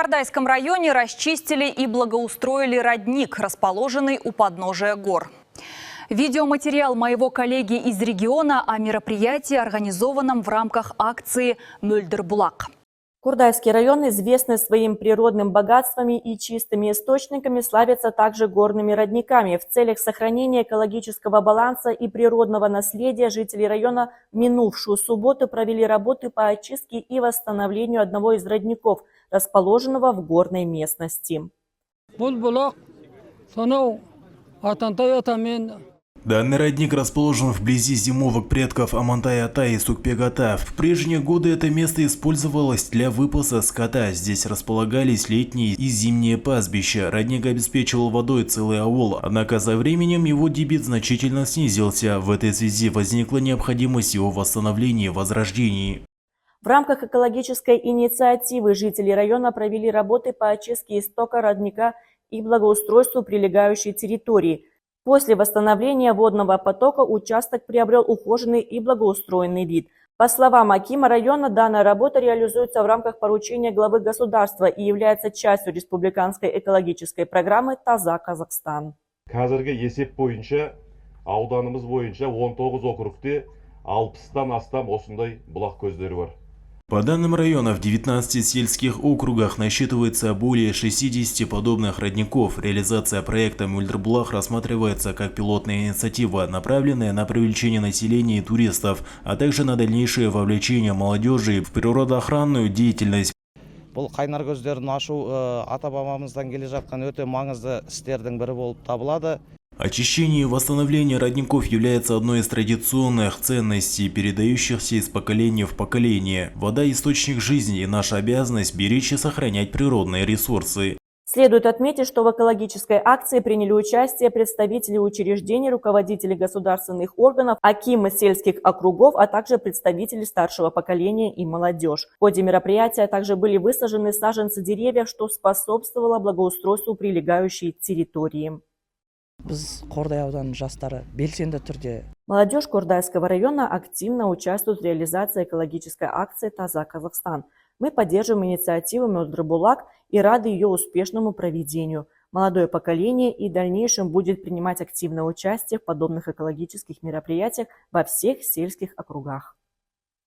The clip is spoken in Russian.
Кардайском районе расчистили и благоустроили родник, расположенный у подножия гор. Видеоматериал моего коллеги из региона о мероприятии, организованном в рамках акции «Мөлдір-бұлақ». Курдайский район, известный своим природным богатствами и чистыми источниками, славится также горными родниками. В целях сохранения экологического баланса и природного наследия жители района в минувшую субботу провели работы по очистке и восстановлению одного из родников, расположенного в горной местности. Данный родник расположен вблизи зимовок предков Амантай-Ата и Сукпек-Ата. В прежние годы это место использовалось для выпаса скота. Здесь располагались летние и зимние пастбища. Родник обеспечивал водой целый аул, однако со временем его дебит значительно снизился. В этой связи возникла необходимость его восстановления и возрождения. В рамках экологической инициативы жители района провели работы по очистке истока родника и благоустройству прилегающей территории. После восстановления водного потока участок приобрел ухоженный и благоустроенный вид. По словам акима района, данная работа реализуется в рамках поручения главы государства и является частью республиканской экологической программы «Таза Казахстан». Қазіргі есеп бойынша, ауданымыз бойынша 19 округте 60-тан астам осындай бұлақ көздері бар. По данным района, в 19 сельских округах насчитывается более 60 подобных родников. Реализация проекта «Мөлдір-бұлақ» рассматривается как пилотная инициатива, направленная на привлечение населения и туристов, а также на дальнейшее вовлечение молодежи в природоохранную деятельность. Бұл қайнар көздерін ашу ата-бабамыздан келе жатқан өте маңызды істердің бірі болып табылады. Очищение и восстановление родников является одной из традиционных ценностей, передающихся из поколения в поколение. Вода – источник жизни, и наша обязанность беречь и сохранять природные ресурсы. Следует отметить, что в экологической акции приняли участие представители учреждений, руководители государственных органов, акимы сельских округов, а также представители старшего поколения и молодежь. В ходе мероприятия также были высажены саженцы деревьев, что способствовало благоустройству прилегающей территории. Молодежь Курдайского района активно участвует в реализации экологической акции «Таза Казахстан». Мы поддерживаем инициативу «Мөлдір-бұлақ» и рады ее успешному проведению. Молодое поколение и в дальнейшем будет принимать активное участие в подобных экологических мероприятиях во всех сельских округах.